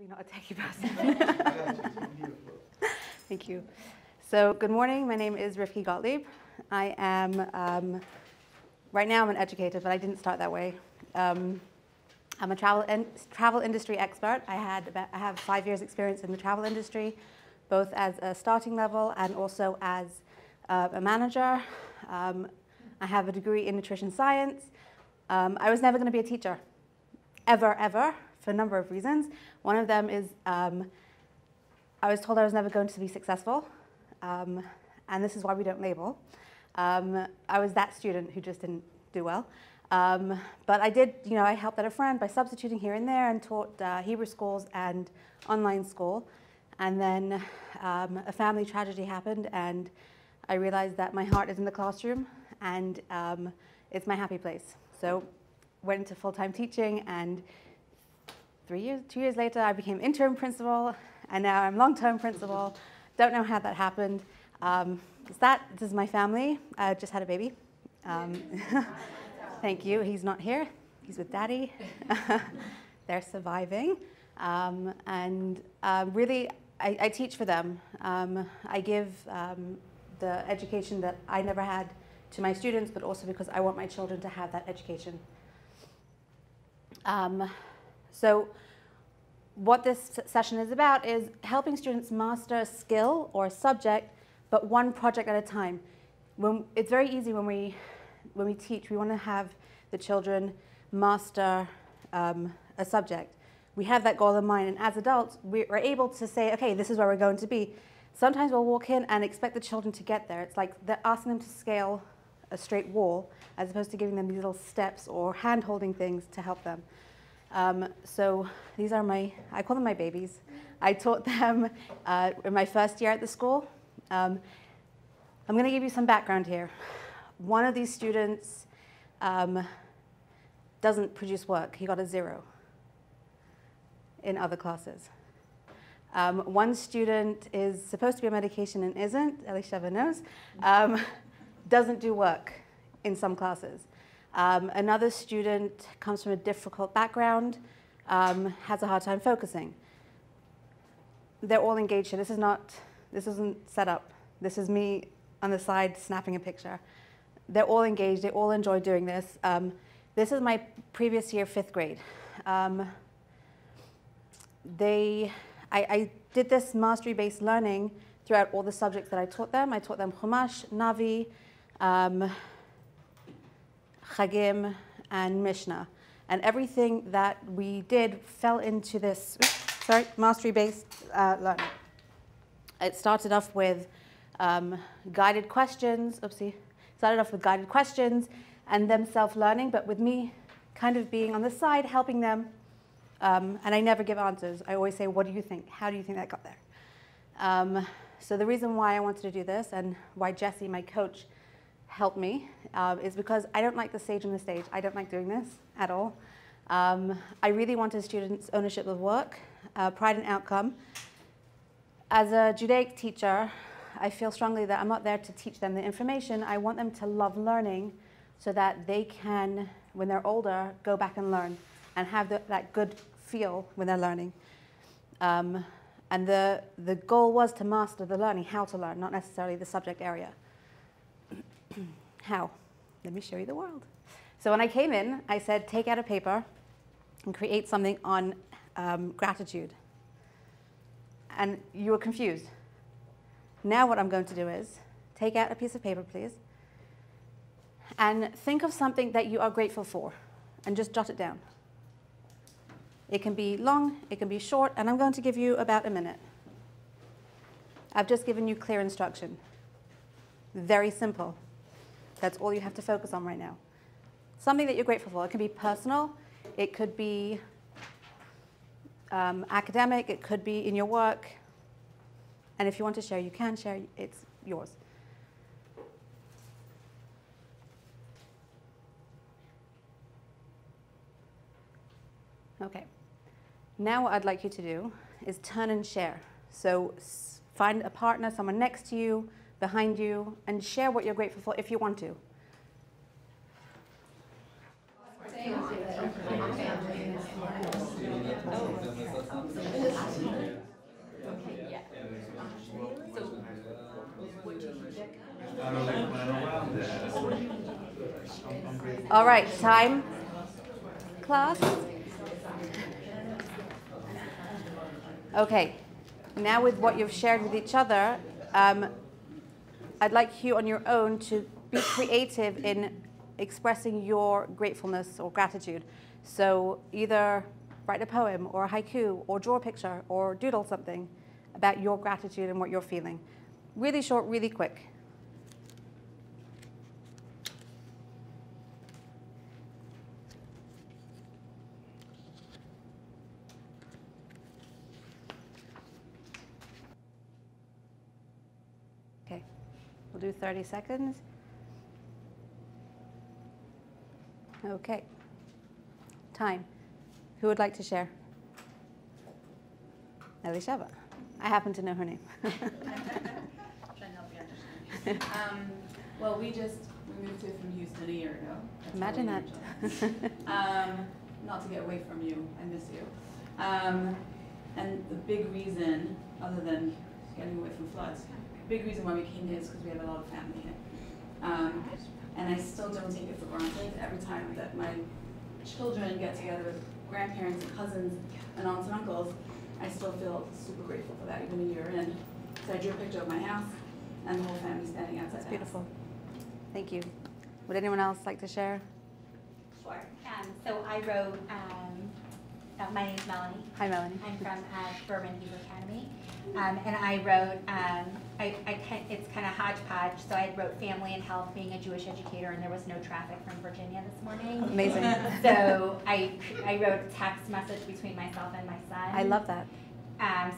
definitely not a techie person. Thank you. So good morning. My name is Rifki Gottlieb. I am, right now I'm an educator, but I didn't start that way. I'm a travel industry expert. I have 5 years experience in the travel industry, both as a starting level and also as a manager. I have a degree in nutrition science. I was never going to be a teacher, ever, for a number of reasons. One of them is I was told I was never going to be successful, and this is why we don't label. I was that student who just didn't do well. But I did, I helped out a friend by substituting here and there and taught Hebrew schools and online school. And then a family tragedy happened, and I realized that my heart is in the classroom, and it's my happy place. So went into full-time teaching, and 2 years later, I became interim principal, and now I'm long-term principal. Don't know how that happened. This is my family. I just had a baby. Thank you. He's not here. He's with Daddy. They're surviving. Really, I teach for them. I give the education that I never had to my students, but also because I want my children to have that education. So what this session is about is helping students master a skill or a subject, but one project at a time. It's very easy when we teach, we want to have the children master a subject. We have that goal in mind, and as adults, we're able to say, okay, this is where we're going to be. Sometimes we'll walk in and expect the children to get there. It's like they're asking them to scale a straight wall, as opposed to giving them these little steps or hand-holding things to help them. So these are I call them my babies. I taught them in my first year at the school. I'm going to give you some background here. One of these students doesn't produce work. He got a 0 in other classes. One student is supposed to be on medication and isn't, Elisheva knows, doesn't do work in some classes. Another student comes from a difficult background, has a hard time focusing. They're all engaged here. This isn't set up. This is me on the side snapping a picture. They're all engaged. They all enjoy doing this. This is my previous year, 5th grade. I did this mastery-based learning throughout all the subjects that I taught them. I taught them Chumash, Navi, Chagim, and Mishnah. And everything that we did fell into this mastery-based learning. It started off with guided questions. Started off with guided questions and them self-learning, but with me kind of being on the side, helping them. And I never give answers. I always say, what do you think? How do you think that got there? So the reason why I wanted to do this and why Jesse, my coach, helped me is because I don't like the stage on the stage. I don't like doing this at all. I really wanted students' ownership of work, pride and outcome. As a Judaic teacher, I feel strongly that I'm not there to teach them the information. I want them to love learning so that they can, when they're older, go back and learn and have that good feel when they're learning. And the goal was to master the learning, how to learn, not necessarily the subject area. How? Let me show you the world. So when I came in, I said, take out a paper and create something on gratitude. And you were confused. Now what I'm going to do is take out a piece of paper, please, and think of something that you are grateful for, and just jot it down. It can be long, it can be short, and I'm going to give you about a minute. I've just given you clear instruction. Very simple. That's all you have to focus on right now. Something that you're grateful for. It can be personal, it could be academic, it could be in your work. And if you want to share, you can share. It's yours. Okay. Now what I'd like you to do is turn and share. So find a partner, someone next to you, behind you, and share what you're grateful for if you want to. All right, time. Class. Okay, now with what you've shared with each other, I'd like you on your own to be creative in expressing your gratefulness or gratitude. So either write a poem or a haiku or draw a picture or doodle something about your gratitude and what you're feeling. Really short, really quick. Okay, we'll do 30 seconds. Okay, time. Who would like to share? Elisheva. I happen to know her name. Trying to help you understand. Well, we moved here from Houston a year ago. That's Imagine that. Not to get away from you, I miss you. And the big reason, other than getting away from floods, the big reason why we came here is because we have a lot of family here. And I still don't take it for granted every time that my children get together with grandparents and cousins and aunts and uncles. I still feel super grateful for that, even a year in. So I drew a picture of my house and the whole family standing outside. That's beautiful. Thank you. Would anyone else like to share? Sure. So I wrote, my name's Melanie. Hi, Melanie. I'm from Berman Hebrew Academy. And I wrote, it's kind of hodgepodge, so I wrote family and health, being a Jewish educator, and there was no traffic from Virginia this morning. Amazing. So I wrote a text message between myself and my son. I love that.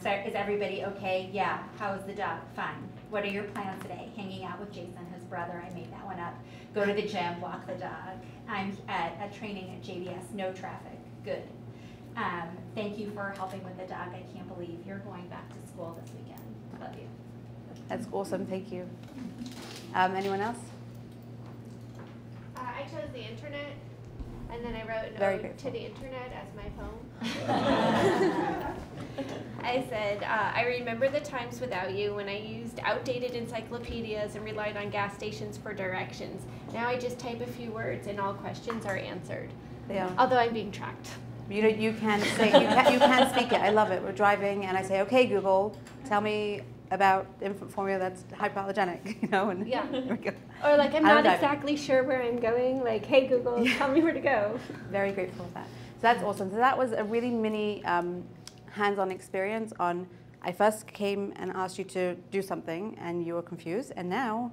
So is everybody okay? Yeah. How is the dog? Fun. What are your plans today? Hanging out with Jason, his brother. I made that one up. Go to the gym, walk the dog. I'm at a training at JBS. No traffic. Good. Thank you for helping with the dog. I can't believe you're going back to school this weekend. Love you. That's awesome. Thank you. Anyone else? I chose the internet, and then I wrote an Very ode grateful. to the internet as my poem. I said, I remember the times without you when I used outdated encyclopedias and relied on gas stations for directions. Now I just type a few words and all questions are answered. Yeah. Although I'm being tracked. You can say you can speak it. I love it. We're driving, and I say, "Okay, Google, tell me about infant formula that's hypoallergenic." You know, and Yeah. there we go. Or like, I'm I not love exactly sure where I'm going. Like, hey Google, tell me where to go. Very grateful for that. So that's awesome. So that was a really mini hands-on experience on. I first came and asked you to do something, and you were confused, and now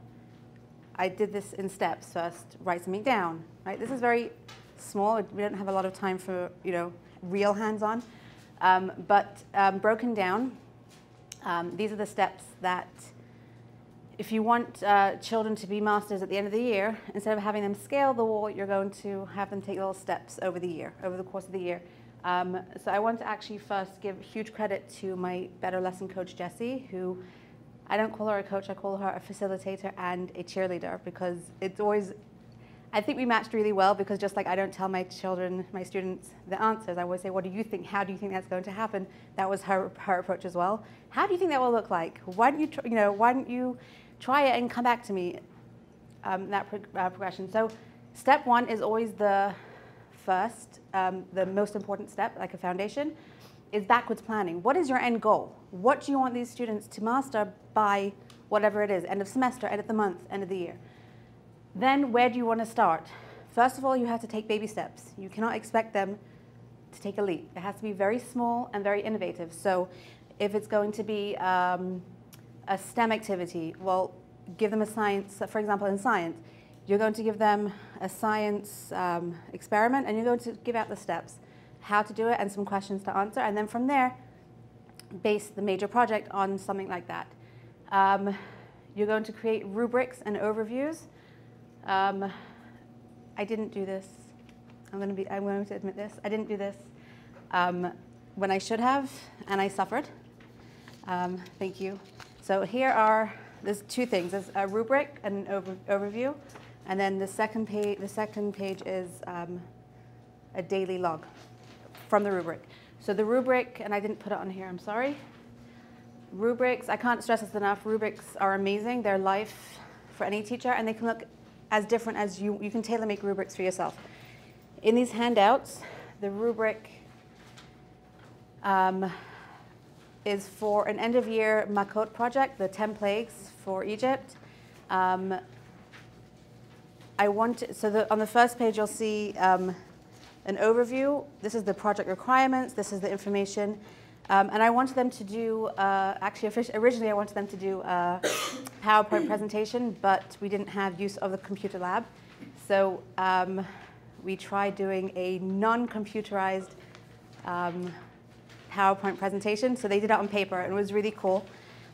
I did this in steps. First, write something down. Right. This is very small. We don't have a lot of time for real hands-on, but broken down. These are the steps that, if you want children to be masters at the end of the year, instead of having them scale the wall, you're going to have them take little steps over the course of the year. So I want to actually first give huge credit to my Better Lesson coach, Jessie, who, I don't call her a coach, I call her a facilitator and a cheerleader, because it's always, I think we matched really well, because just like I don't tell my students the answers, I always say, what do you think? How do you think that's going to happen? That was her approach as well. How do you think that will look like? Why don't you try it and come back to me? That progression. So step one is always the first, the most important step, like a foundation, is backwards planning. What is your end goal? What do you want these students to master by whatever it is, end of semester, end of the month, end of the year? Then where do you want to start? First of all, you have to take baby steps. You cannot expect them to take a leap. It has to be very small and very innovative. So if it's going to be a STEM activity, well, give them a science, for example, in science, you're going to give them a science experiment, and you're going to give out the steps, how to do it and some questions to answer. And then from there, base the major project on something like that. You're going to create rubrics and overviews. I didn't do this. I'm going to admit this. I didn't do this when I should have, and I suffered. Thank you. So there's two things. There's a rubric and an overview, and then the second page is a daily log from the rubric. So the rubric, and I didn't put it on here, I'm sorry. Rubrics, I can't stress this enough, rubrics are amazing. They're life for any teacher, and they can look as different as you can tailor make rubrics for yourself. In these handouts, the rubric is for an end of year Makot project, the 10 plagues for Egypt. On the first page you'll see an overview. This is the project requirements, this is the information. And I wanted them to do, originally I wanted them to do a PowerPoint presentation, but we didn't have use of the computer lab. So we tried doing a non-computerized PowerPoint presentation. So they did it on paper, and it was really cool.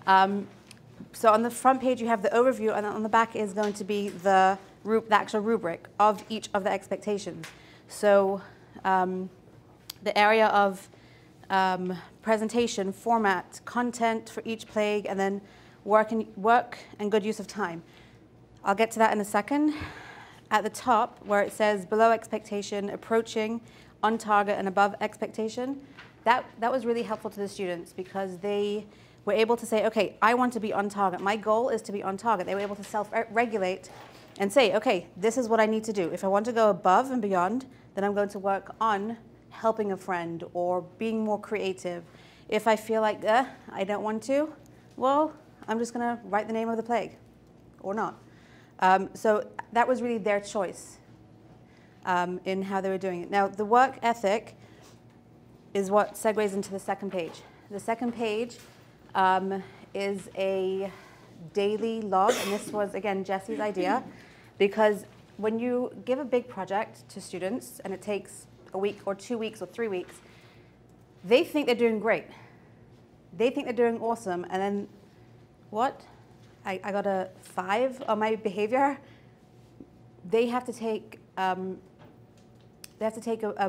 So on the front page you have the overview, and on the back is going to be the actual rubric of each of the expectations. So the area of presentation, format, content for each plague, and then work and good use of time. I'll get to that in a second. At the top, where it says below expectation, approaching, on target, and above expectation, that was really helpful to the students because they were able to say, okay, I want to be on target. My goal is to be on target. They were able to self-regulate and say, okay, this is what I need to do. If I want to go above and beyond, then I'm going to work on helping a friend or being more creative. If I feel like, I don't want to, well, I'm just going to write the name of the plague or not. So that was really their choice in how they were doing it. Now, the work ethic is what segues into the second page. The second page is a daily log, and this was, again, Jesse's idea, because when you give a big project to students and it takes a week or 2 weeks or 3 weeks, they think they're doing great. They think they're doing awesome, and then what? I got a 5 on my behavior. They have to take a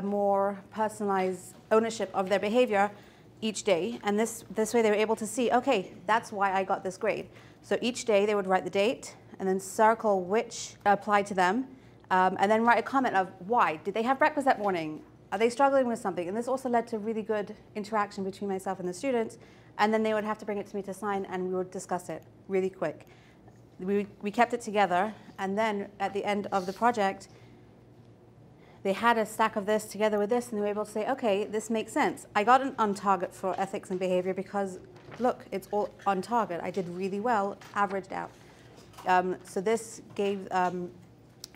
more personalized ownership of their behavior each day, and this way they were able to see, okay, that's why I got this grade. So each day they would write the date and then circle which applied to them, and then write a comment of why. Did they have breakfast that morning? Are they struggling with something? And this also led to really good interaction between myself and the students, and then they would have to bring it to me to sign, and we would discuss it really quick. We kept it together, and then at the end of the project, they had a stack of this together with this, and they were able to say, okay, this makes sense. I got an on target for ethics and behavior because, look, it's all on target. I did really well, averaged out. So this gave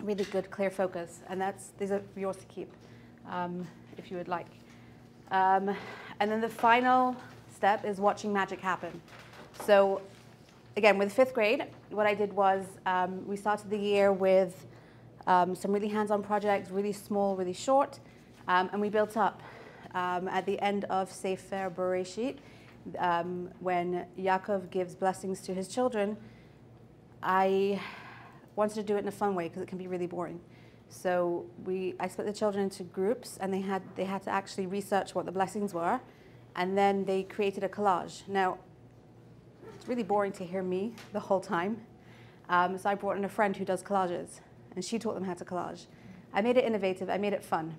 really good, clear focus, and these are yours to keep if you would like. And then the final step is watching magic happen. So again, with 5th grade, what I did was we started the year with some really hands-on projects, really small, really short, and we built up. At the end of Sefer Bereshit, when Yaakov gives blessings to his children, I wanted to do it in a fun way because it can be really boring. So I split the children into groups, and they had to actually research what the blessings were, and then they created a collage. Now, it's really boring to hear me the whole time, so I brought in a friend who does collages, and she taught them how to collage. I made it innovative, I made it fun.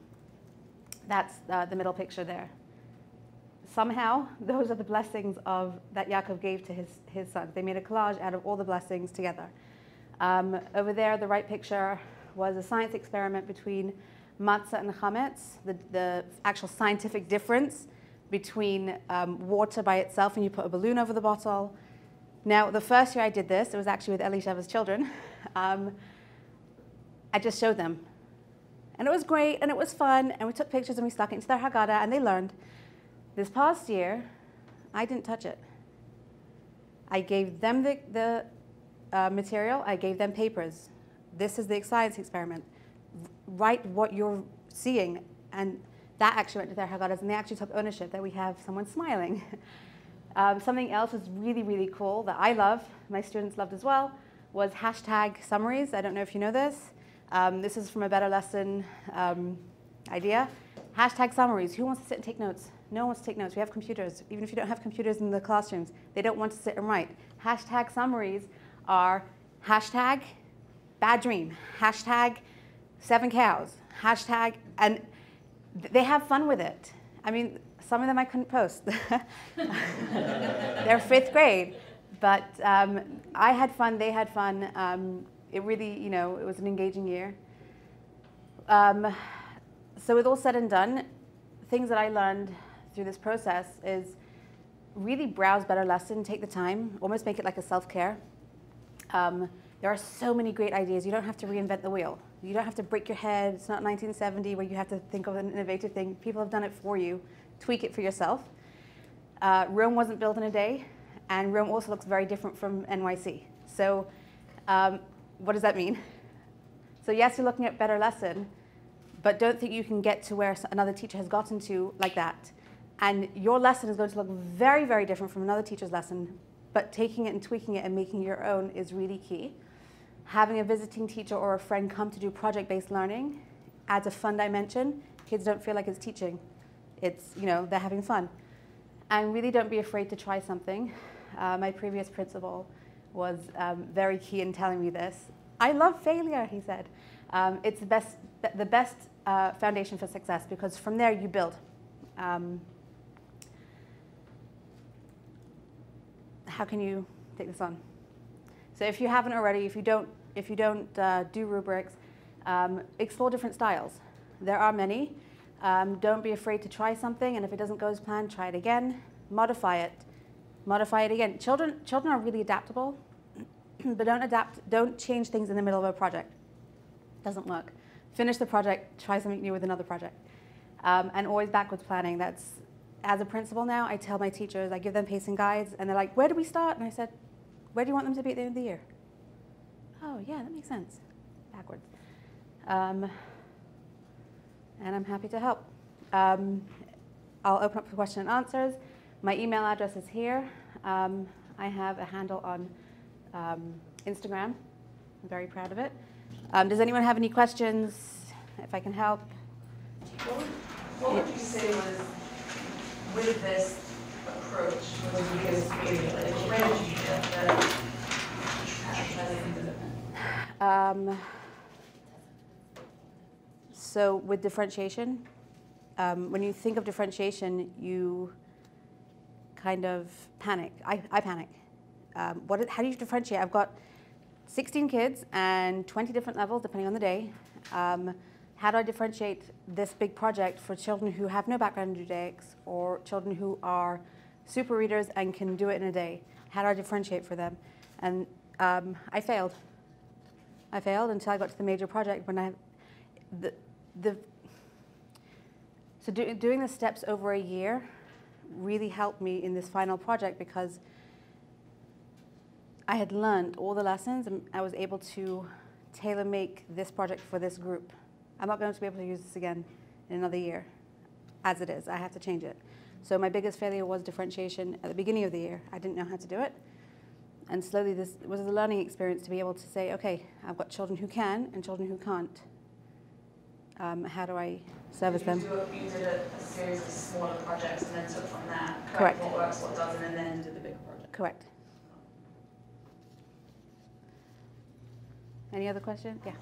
That's the middle picture there. Somehow, those are the blessings that Yaakov gave to his sons. They made a collage out of all the blessings together. Over there, the right picture was a science experiment between matzah and chametz, the actual scientific difference between water by itself, and you put a balloon over the bottle. Now, the first year I did this, it was actually with Elisheva's children. I just showed them. And it was great, and it was fun, and we took pictures, and we stuck it into their Haggadah, and they learned. This past year, I didn't touch it. I gave them the material, I gave them papers. This is the science experiment. Write what you're seeing, and that actually went to their Haggadahs, and they actually took ownership that we have someone smiling. Something else was really, really cool that I love, my students loved as well, was hashtag summaries. I don't know if you know this. This is from a Better Lesson idea. Hashtag summaries. Who wants to sit and take notes? No one wants to take notes. We have computers. Even if you don't have computers in the classrooms, they don't want to sit and write. Hashtag summaries are hashtag bad dream, hashtag 7 cows, hashtag, and they have fun with it. I mean, some of them I couldn't post. They're 5th grade. But I had fun, they had fun. it really, you know, it was an engaging year. So with all said and done, things that I learned through this process is really browse Better Lesson, take the time, almost make it like a self-care. There are so many great ideas. You don't have to reinvent the wheel. You don't have to break your head. It's not 1970 where you have to think of an innovative thing. People have done it for you. Tweak it for yourself. Rome wasn't built in a day, and Rome also looks very different from NYC. So what does that mean? So yes, you're looking at Better Lesson, but don't think you can get to where another teacher has gotten to like that. And your lesson is going to look very, very different from another teacher's lesson, but taking it and tweaking it and making your own is really key. Having a visiting teacher or a friend come to do project-based learning adds a fun dimension. Kids don't feel like it's teaching. It's, you know, they're having fun. And really don't be afraid to try something. My previous principal was very key in telling me this. I love failure, he said. It's the best foundation for success, because from there you build. How can you take this on? So if you haven't already, if you don't do rubrics, explore different styles. There are many. Don't be afraid to try something, and if it doesn't go as planned, try it again. Modify it. Modify it again. Children are really adaptable, but don't change things in the middle of a project. Doesn't work. Finish the project, try something new with another project. And always backwards planning. That's, as a principal now, I tell my teachers, I give them pacing guides, and they're like, where do we start? And I said, where do you want them to be at the end of the year? Oh, yeah, that makes sense. Backwards. And I'm happy to help. I'll open up for question and answers. My email address is here. I have a handle on Instagram. I'm very proud of it. Does anyone have any questions? If I can help. What would you say was, with this approach, was the biggest failure? Like, where did you get that? So with differentiation, when you think of differentiation, you kind of panic. I panic. How do you differentiate? I've got 16 kids and 20 different levels, depending on the day. How do I differentiate this big project for children who have no background in Judaics, or children who are super readers and can do it in a day? How do I differentiate for them? And I failed. I failed until I got to the major project when doing the steps over a year really helped me in this final project, because I had learned all the lessons and I was able to tailor make this project for this group. I'm not going to be able to use this again in another year. As it is, I have to change it. So my biggest failure was differentiation at the beginning of the year. I didn't know how to do it. And slowly this was a learning experience to be able to say, okay, I've got children who can and children who can't. How do I service them? You did a series of smaller projects and then took from that, Correct. What works, what doesn't, and then did the bigger project. Correct. Any other questions? Yeah.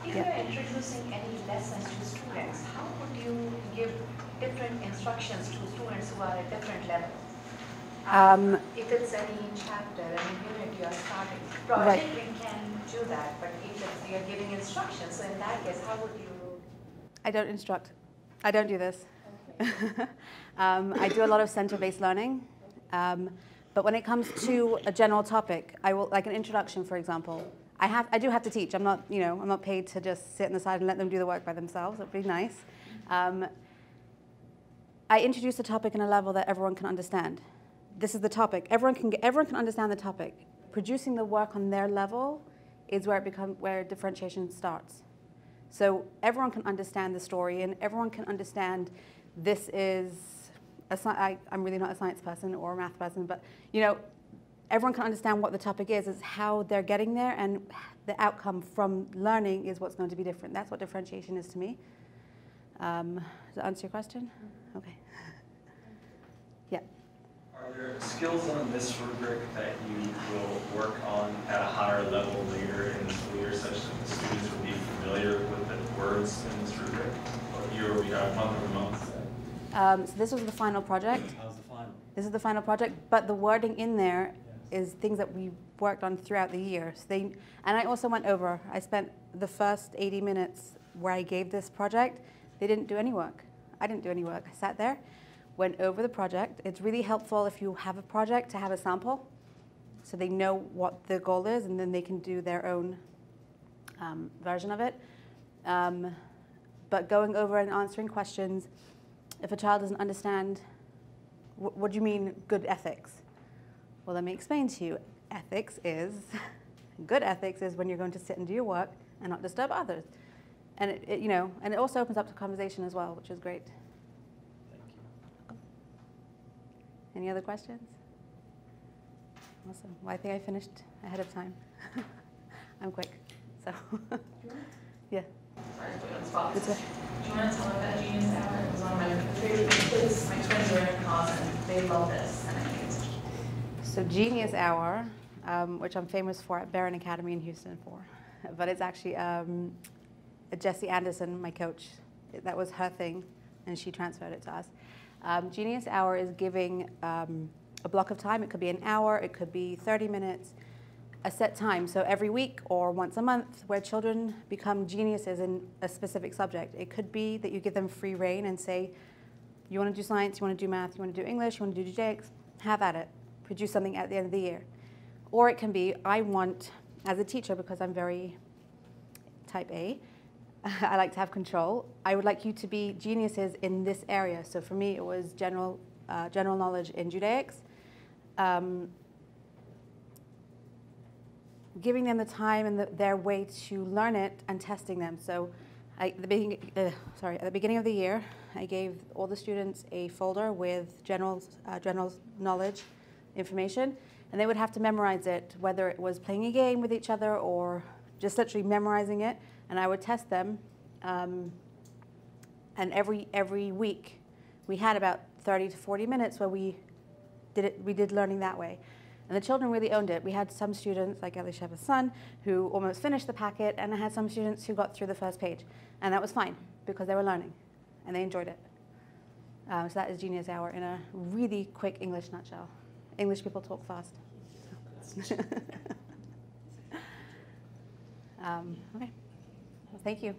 If you're introducing any lessons to students, how would you give different instructions to students who are at different levels? If it's any chapter, any unit you're starting, project, we can do that, but if it's, you're giving instructions, so in that case, how would you? I don't instruct. I don't do this. Okay. I do a lot of center-based learning, but when it comes to a general topic, I will, like an introduction, for example. I do have to teach. I'm not, I'm not paid to just sit on the side and let them do the work by themselves. That'd be nice. I introduce the topic in a level that everyone can understand. This is the topic. Everyone can understand the topic. Producing the work on their level is where differentiation starts. So everyone can understand the story, and everyone can understand this is I'm really not a science person or a math person, but everyone can understand what the topic is how they're getting there, and the outcome from learning is what's going to be different. That's what differentiation is to me. Does that answer your question? Okay. Yeah. Are there skills on this rubric that you will work on at a higher level later in the school year, such that the students will be familiar with the words in this rubric? Or year over year, month over month? So this was the final project. How's the final? This is the final project, but the wording in there is things that we worked on throughout the year. So and I also went over, I spent the first 80 minutes where I gave this project, they didn't do any work. I didn't do any work. I sat there, went over the project. It's really helpful if you have a project to have a sample so they know what the goal is, and then they can do their own version of it. But going over and answering questions, if a child doesn't understand, what do you mean good ethics? Well, let me explain to you. Good ethics is when you're going to sit and do your work and not disturb others. And and it also opens up to conversation as well, which is great. Thank you. Any other questions? Awesome. Well, I think I finished ahead of time. I'm quick, so yeah. Sorry to put you on the spot. It's Do you want to tell me about Genius Hour? It was one of my favorite kids. My twins are in cause and they love this. And I think it's So Genius Hour, which I'm famous for at Barron Academy in Houston for, but it's actually Jessie Anderson, my coach. That was her thing, and she transferred it to us. Genius Hour is giving a block of time. It could be an hour, it could be 30 minutes, a set time. So every week or once a month, where children become geniuses in a specific subject. It could be that you give them free reign and say, you want to do science, you want to do math, you want to do English, you want to do Judaics, have at it. Produce something at the end of the year. Or it can be, I want, as a teacher, because I'm very type A, I like to have control, I would like you to be geniuses in this area. So for me, it was general knowledge in Judaics. Giving them the time and their way to learn it and testing them. So at the beginning of the year, I gave all the students a folder with general knowledge information, and they would have to memorize it, whether it was playing a game with each other or just literally memorizing it, and I would test them. And every week, we had about 30 to 40 minutes where we did learning that way. And the children really owned it. We had some students, like Elisheva's son, who almost finished the packet, and I had some students who got through the first page. And that was fine, because they were learning, and they enjoyed it. So that is Genius Hour in a really quick English nutshell. English people talk fast. Okay. Well, thank you.